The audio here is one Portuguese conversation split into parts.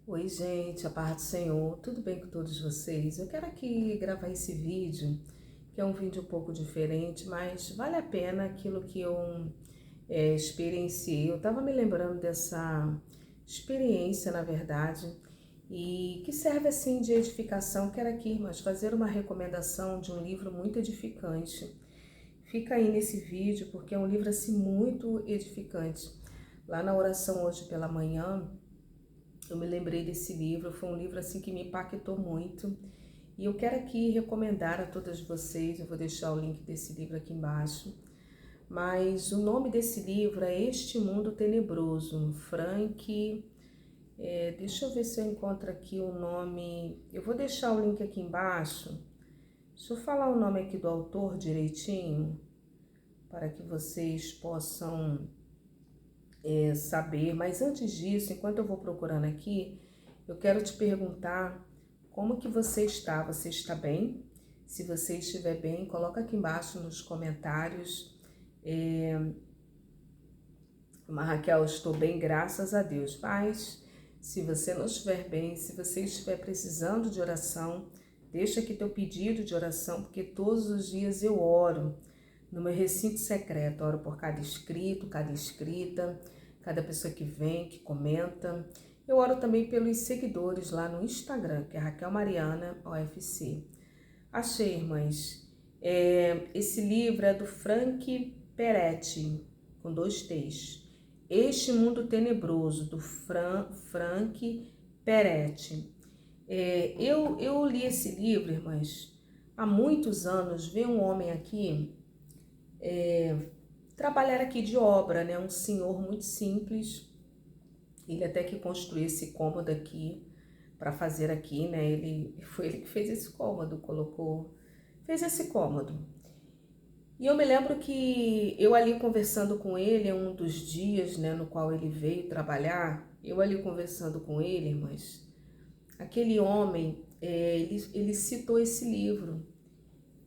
Oi, gente, a paz do Senhor, tudo bem com todos vocês? Eu quero aqui gravar esse vídeo, que é um vídeo um pouco diferente, mas vale a pena aquilo que eu experienciei. Eu estava me lembrando dessa experiência, na verdade, e que serve assim de edificação. Quero aqui, irmãs, fazer uma recomendação de um livro muito edificante. Fica aí nesse vídeo, porque é um livro assim muito edificante. Lá na oração hoje pela manhã, eu me lembrei desse livro, foi um livro assim que me impactou muito. E eu quero aqui recomendar a todas vocês, eu vou deixar o link desse livro aqui embaixo. Mas o nome desse livro é Este Mundo Tenebroso, Frank... deixa eu ver se eu encontro aqui o nome... Eu vou deixar o link aqui embaixo. Deixa eu falar o nome aqui do autor direitinho, para que vocês possam saber. Mas antes disso, enquanto eu vou procurando aqui, eu quero te perguntar como que você está? Você está bem? Se você estiver bem, coloca aqui embaixo nos comentários. Raquel, estou bem, graças a Deus. Mas se você não estiver bem, se você estiver precisando de oração, deixa aqui teu pedido de oração, porque todos os dias eu oro no meu recinto secreto. Oro por cada inscrito, cada inscrita, cada pessoa que vem, que comenta. Eu oro também pelos seguidores lá no Instagram, que é Raquel Mariana OFC. Achei, irmãs. Esse livro é do Frank Peretti, com 2 T's. Este Mundo Tenebroso, do Frank Peretti. Eu li esse livro, irmãs, há muitos anos. Veio um homem aqui trabalhar aqui de obra, né? Um senhor muito simples. Ele até que construiu esse cômodo aqui para fazer aqui, né? Foi ele que fez esse cômodo, fez esse cômodo. E eu me lembro que eu ali conversando com ele, um dos dias, né, no qual ele veio trabalhar, eu ali conversando com ele, irmãs, aquele homem, ele citou esse livro.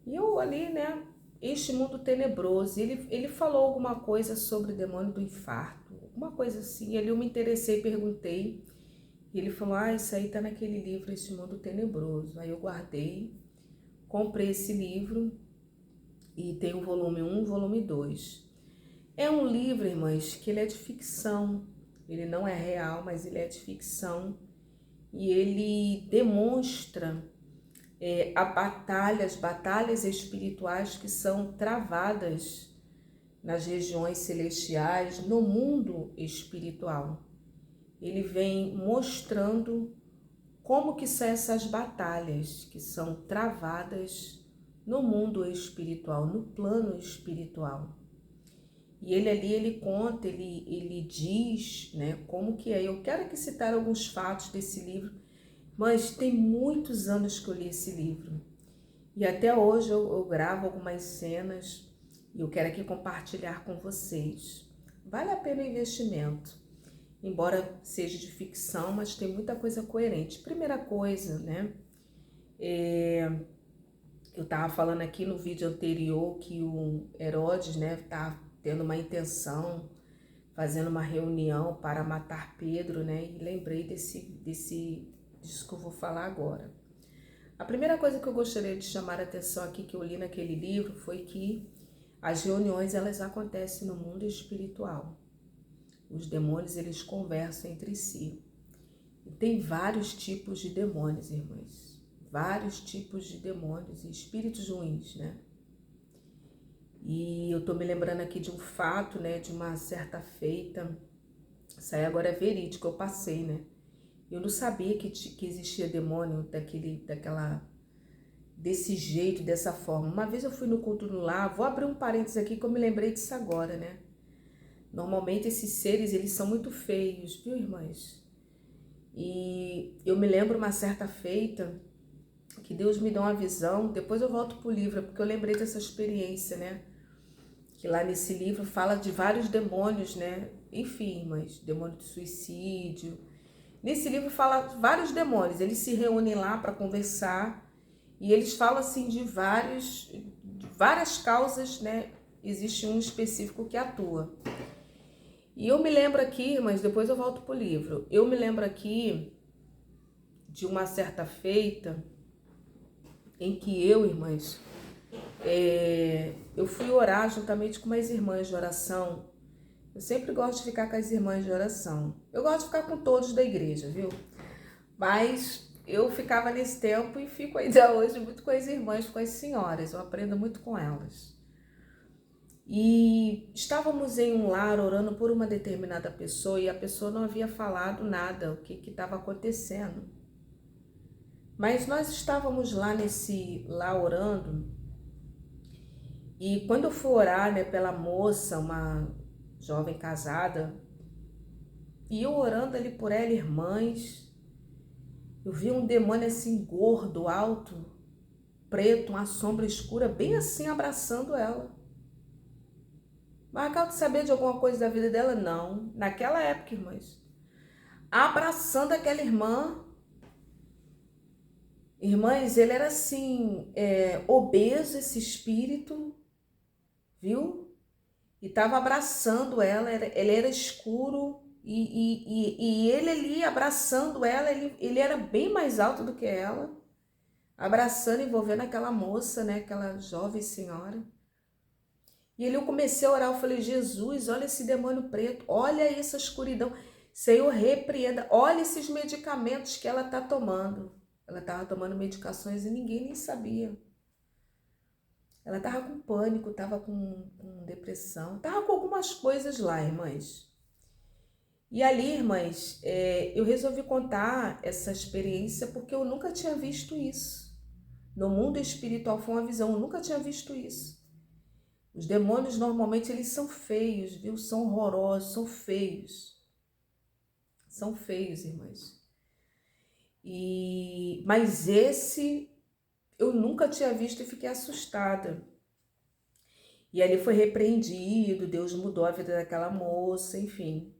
E eu ali, né, Este Mundo Tenebroso, ele falou alguma coisa sobre o demônio do infarto, alguma coisa assim. Ali eu me interessei, perguntei, e ele falou, isso aí tá naquele livro, Este Mundo Tenebroso. Aí eu guardei, comprei esse livro, e tem o volume 1 e o volume 2. É um livro, irmãs, que ele é de ficção, ele não é real, mas ele é de ficção, e ele demonstra as batalhas espirituais que são travadas nas regiões celestiais, no mundo espiritual. Ele vem mostrando como que são essas batalhas que são travadas no mundo espiritual, no plano espiritual. E ele ali, ele conta, ele diz, né, como que é. Eu quero aqui citar alguns fatos desse livro, mas tem muitos anos que eu li esse livro. E até hoje eu gravo algumas cenas e eu quero aqui compartilhar com vocês. Vale a pena o investimento, embora seja de ficção, mas tem muita coisa coerente. Primeira coisa, né, eu estava falando aqui no vídeo anterior que o Herodes, né, tá tendo uma intenção, fazendo uma reunião para matar Pedro, né, e lembrei disso que eu vou falar agora. A primeira coisa que eu gostaria de chamar a atenção aqui, que eu li naquele livro, foi que as reuniões, elas acontecem no mundo espiritual. Os demônios, eles conversam entre si. E tem vários tipos de demônios, irmãs. Vários tipos de demônios e espíritos ruins, né? E eu tô me lembrando aqui de um fato, né, de uma certa feita, isso aí agora é verídico, eu passei, né? Eu não sabia que existia demônio desse jeito, dessa forma. Uma vez eu fui no culto no lar, vou abrir um parênteses aqui que eu me lembrei disso agora, né? Normalmente esses seres, eles são muito feios, viu, irmãs? E eu me lembro uma certa feita que Deus me deu uma visão, depois eu volto pro livro, porque eu lembrei dessa experiência, né? Que lá nesse livro fala de vários demônios, né? Enfim, mas demônio de suicídio. Nesse livro fala vários demônios, eles se reúnem lá para conversar e eles falam assim de várias causas, né? Existe um específico que atua. E eu me lembro aqui, mas depois eu volto pro livro, eu me lembro aqui de uma certa feita em que eu, irmãs, eu fui orar juntamente com umas irmãs de oração. Eu sempre gosto de ficar com as irmãs de oração. Eu gosto de ficar com todos da igreja, viu? Mas eu ficava nesse tempo e fico ainda hoje muito com as irmãs, com as senhoras. Eu aprendo muito com elas. E estávamos em um lar orando por uma determinada pessoa e a pessoa não havia falado nada, o que estava acontecendo. Mas nós estávamos lá orando, e quando eu fui orar, né, pela moça, uma jovem casada, e eu orando ali por ela, irmãs, eu vi um demônio assim gordo, alto, preto, uma sombra escura, bem assim abraçando ela. Mas acabo de saber de alguma coisa da vida dela? Não. Naquela época, irmãs, abraçando aquela irmã. Irmãs, ele era assim, obeso, esse espírito, viu? E estava abraçando ela, ele era escuro, e ele ali abraçando ela, ele era bem mais alto do que ela, abraçando, envolvendo aquela moça, né, aquela jovem senhora. E eu comecei a orar, eu falei, Jesus, olha esse demônio preto, olha essa escuridão, Senhor, repreenda, olha esses medicamentos que ela está tomando. Ela estava tomando medicações e ninguém nem sabia. Ela estava com pânico, estava com depressão, estava com algumas coisas lá, irmãs. E ali, irmãs, eu resolvi contar essa experiência porque eu nunca tinha visto isso. No mundo espiritual foi uma visão, eu nunca tinha visto isso. Os demônios normalmente eles são feios, viu? São horrorosos, são feios. São feios, irmãs. Mas esse eu nunca tinha visto e fiquei assustada. E ali foi repreendido, Deus mudou a vida daquela moça, enfim.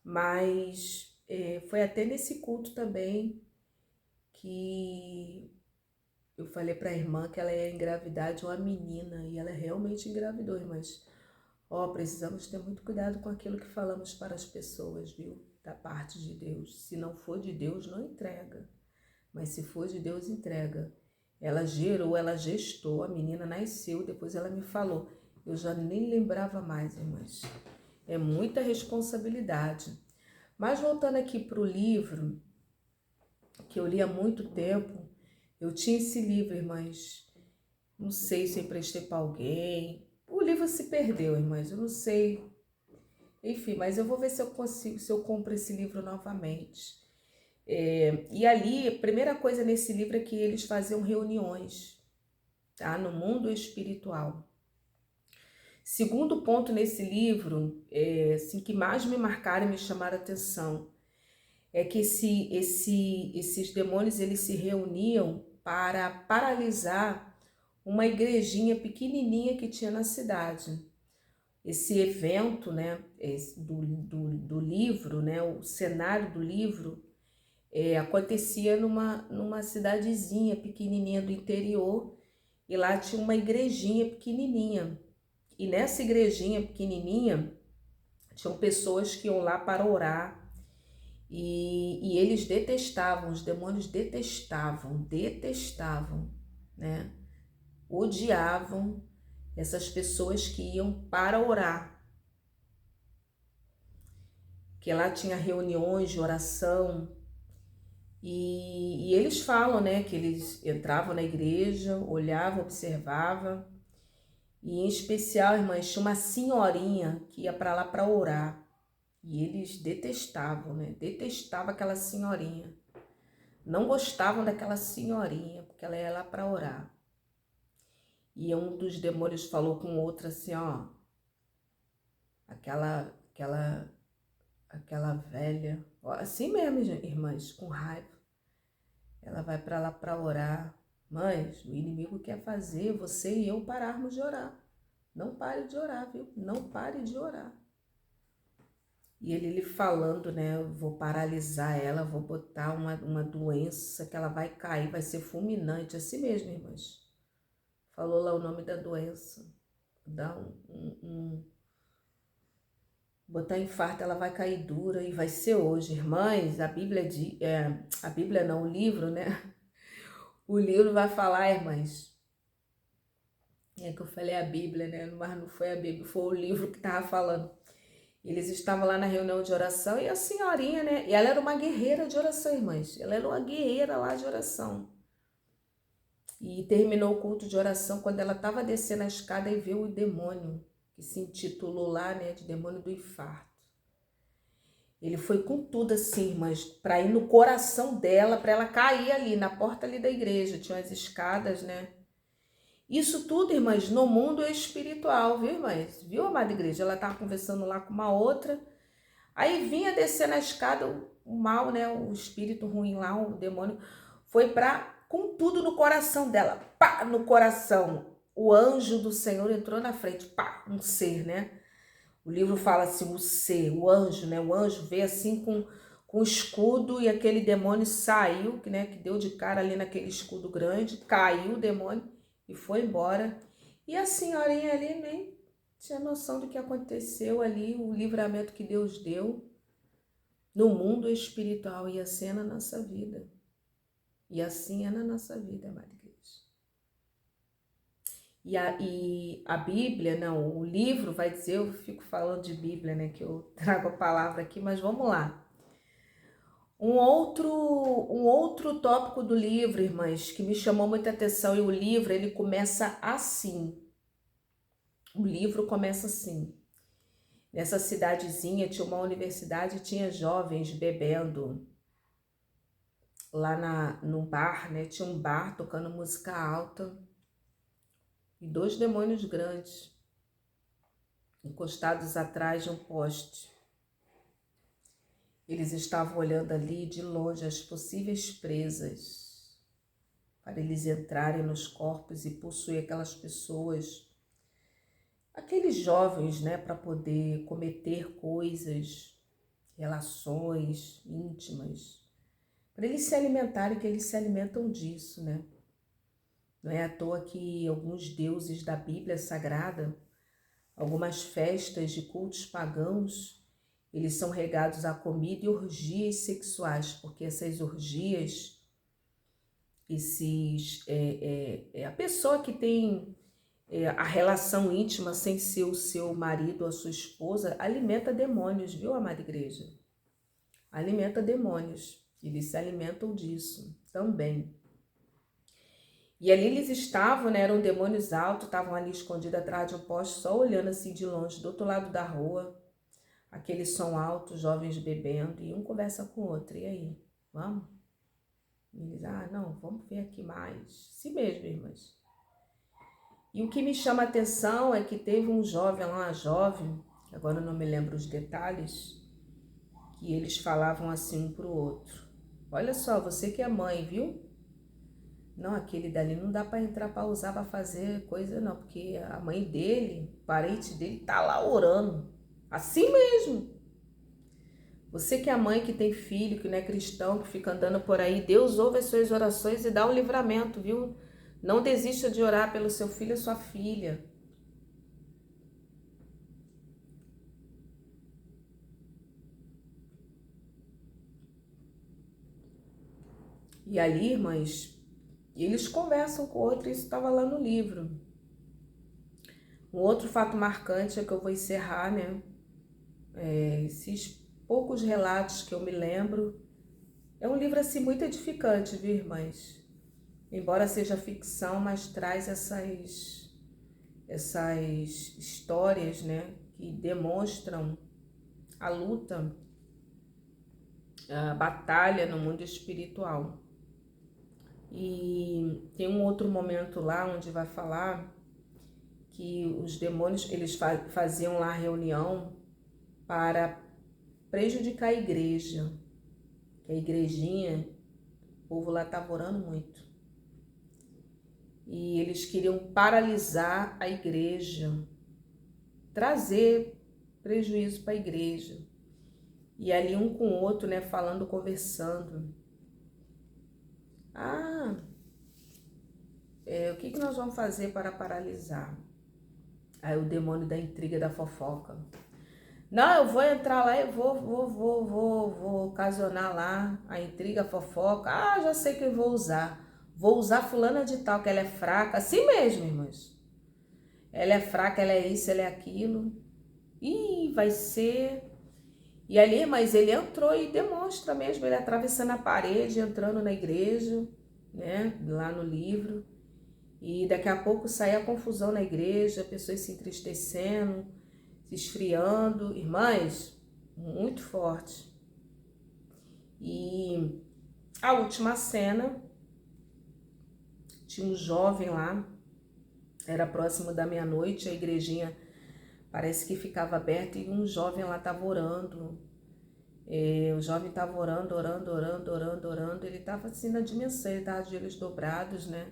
Mas foi até nesse culto também que eu falei para a irmã que ela ia engravidar de uma menina, e ela realmente engravidou, irmãs. Precisamos ter muito cuidado com aquilo que falamos para as pessoas, viu? Da parte de Deus. Se não for de Deus, não entrega. Mas se for de Deus, entrega. Ela gerou, ela gestou, a menina nasceu, depois ela me falou. Eu já nem lembrava mais, irmãs. É muita responsabilidade. Mas voltando aqui para o livro, que eu li há muito tempo, eu tinha esse livro, irmãs. Não sei se eu emprestei para alguém. O livro se perdeu, irmãs, eu não sei. Enfim, mas eu vou ver se eu consigo, se eu compro esse livro novamente. E ali, a primeira coisa nesse livro é que eles faziam reuniões, tá? No mundo espiritual. Segundo ponto nesse livro, assim, que mais me marcaram e me chamaram a atenção, é que esses demônios eles se reuniam para paralisar uma igrejinha pequenininha que tinha na cidade. Esse evento, né, do livro, né, o cenário do livro, acontecia numa cidadezinha pequenininha do interior, e lá tinha uma igrejinha pequenininha. E nessa igrejinha pequenininha, tinham pessoas que iam lá para orar, e eles detestavam, os demônios detestavam, né? Odiavam essas pessoas que iam para orar. Que lá tinha reuniões de oração, e eles falam, né, que eles entravam na igreja, olhavam, observavam, e em especial, irmãs, tinha uma senhorinha que ia para lá para orar, e eles detestavam, né, detestavam aquela senhorinha, não gostavam daquela senhorinha, porque ela ia lá para orar. E um dos demônios falou com o outro assim, ó, aquela velha, assim mesmo, irmãs, com raiva, ela vai para lá para orar. Mas o inimigo quer fazer você e eu pararmos de orar. Não pare de orar, viu? Não pare de orar. E ele falando, né? Eu vou paralisar ela, vou botar uma doença que ela vai cair, vai ser fulminante. Assim mesmo, irmãs. Falou lá o nome da doença. Dá botar infarto, ela vai cair dura e vai ser hoje. Irmãs, a Bíblia a Bíblia não, o livro, né? O livro vai falar, irmãs. É que eu falei a Bíblia, né? Mas não foi a Bíblia, foi o livro que estava falando. Eles estavam lá na reunião de oração e a senhorinha, né? E ela era uma guerreira de oração, irmãs. Ela era uma guerreira lá de oração. E terminou o culto de oração quando ela estava descendo a escada e viu o demônio, que se intitulou lá, né, de demônio do infarto. Ele foi com tudo assim, irmãs, para ir no coração dela, para ela cair ali, na porta ali da igreja. Tinha as escadas, né? Isso tudo, irmãs, no mundo espiritual, viu, irmãs? Viu, amada igreja? Ela estava conversando lá com uma outra. Aí vinha descendo a escada, o mal, né? O espírito ruim lá, o demônio, foi com tudo no coração dela. Pá, no coração. O anjo do Senhor entrou na frente. Pá, um ser, né? O livro fala assim, o ser, o anjo, né? O anjo veio assim com o escudo e aquele demônio saiu, né? Que deu de cara ali naquele escudo grande, caiu o demônio e foi embora. E a senhorinha ali nem tinha noção do que aconteceu ali, o livramento que Deus deu no mundo espiritual. E assim é na nossa vida. E assim é na nossa vida, amada igreja. E a Bíblia, não, o livro vai dizer, eu fico falando de Bíblia, né, que eu trago a palavra aqui, mas vamos lá. Um outro tópico do livro, irmãs, que me chamou muita atenção, e o livro, ele começa assim. O livro começa assim. Nessa cidadezinha tinha uma universidade e tinha jovens bebendo lá no bar, né? Tinha um bar tocando música alta e 2 demônios grandes encostados atrás de um poste. Eles estavam olhando ali de longe as possíveis presas para eles entrarem nos corpos e possuir aquelas pessoas, aqueles jovens, né, para poder cometer coisas, relações íntimas, para eles se alimentarem, que eles se alimentam disso, né? Não é à toa que alguns deuses da Bíblia Sagrada, algumas festas de cultos pagãos, eles são regados a comida e orgias sexuais, porque essas orgias, a pessoa que tem a relação íntima sem ser o seu marido ou a sua esposa, alimenta demônios, viu, amada igreja? Alimenta demônios, eles se alimentam disso também. E ali eles estavam, né, eram demônios altos, estavam ali escondidos atrás de um poste, só olhando assim de longe, do outro lado da rua, aquele som alto, jovens bebendo, e um conversa com o outro, e aí, vamos? E eles, não, vamos ver aqui mais, si mesmo, irmãs. E o que me chama a atenção é que teve um jovem lá, uma jovem, agora eu não me lembro os detalhes, que eles falavam assim um pro outro. Olha só, você que é mãe, viu? Não, aquele dali não dá para entrar para usar para fazer coisa não, porque a mãe dele, o parente dele, tá lá orando. Assim mesmo. Você que é mãe, que tem filho, que não é cristão, que fica andando por aí, Deus ouve as suas orações e dá um livramento, viu? Não desista de orar pelo seu filho ou sua filha. E ali, irmãs, eles conversam com o outro, isso estava lá no livro. Um outro fato marcante é que eu vou encerrar, né? Esses poucos relatos que eu me lembro. É um livro assim muito edificante, viu, irmãs? Embora seja ficção, mas traz essas histórias, né, que demonstram a luta, a batalha no mundo espiritual. E tem um outro momento lá onde vai falar que os demônios, eles faziam lá reunião para prejudicar a igreja, que a igrejinha, o povo lá estava orando muito. E eles queriam paralisar a igreja, trazer prejuízo para a igreja. E ali um com o outro, né, falando, conversando. O que nós vamos fazer para paralisar? Aí o demônio da intriga, da fofoca. Não, eu vou entrar lá e vou ocasionar lá a intriga, a fofoca. Ah, já sei que eu vou usar. Vou usar fulana de tal, que ela é fraca. Assim mesmo, irmãs. Ela é fraca, ela é isso, ela é aquilo. Ih, vai ser... E ali, mas ele entrou e demonstra mesmo, ele atravessando a parede, entrando na igreja, né, lá no livro. E daqui a pouco sai a confusão na igreja, pessoas se entristecendo, se esfriando. Irmãs, muito forte. E a última cena, tinha um jovem lá, era próximo da meia-noite, a igrejinha parece que ficava aberta e um jovem lá estava orando. O jovem estava orando, ele estava assim na dimensão, ele estava de olhos dobrados, né?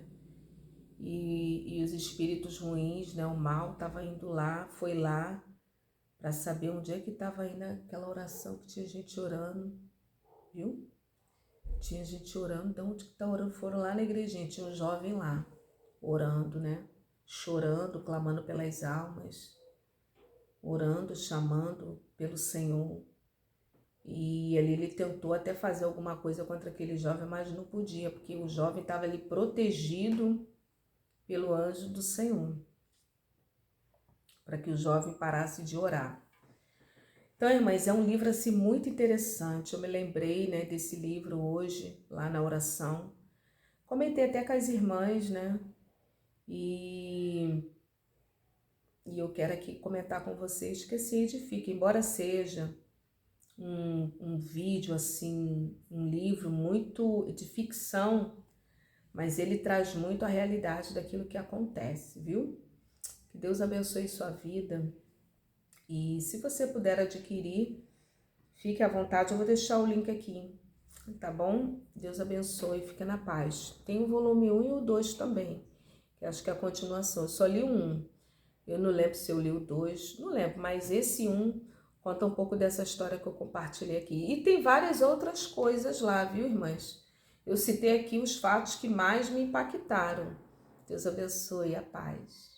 E os espíritos ruins, né? O mal estava indo lá, foi lá para saber onde é que estava indo aquela oração, que tinha gente orando, viu? Tinha gente orando, de onde que tá orando? Foram lá na igrejinha, tinha um jovem lá, orando, né? Chorando, clamando pelas almas, orando, chamando pelo Senhor. E ali ele tentou até fazer alguma coisa contra aquele jovem, mas não podia, porque o jovem estava ali protegido pelo anjo do Senhor, para que o jovem parasse de orar. Então, irmãs, é um livro assim muito interessante. Eu me lembrei, né, desse livro hoje, lá na oração. Comentei até com as irmãs, né? E eu quero aqui comentar com vocês que se edifique, embora seja um vídeo, assim, um livro muito de ficção, mas ele traz muito a realidade daquilo que acontece, viu? Que Deus abençoe sua vida. E se você puder adquirir, fique à vontade, eu vou deixar o link aqui, tá bom? Deus abençoe, fique na paz. Tem o volume 1 e o 2 também, que acho que é a continuação. Eu só li o 1, eu não lembro se eu li o 2, não lembro, mas esse 1 conta um pouco dessa história que eu compartilhei aqui. E tem várias outras coisas lá, viu, irmãs? Eu citei aqui os fatos que mais me impactaram. Deus abençoe, a paz.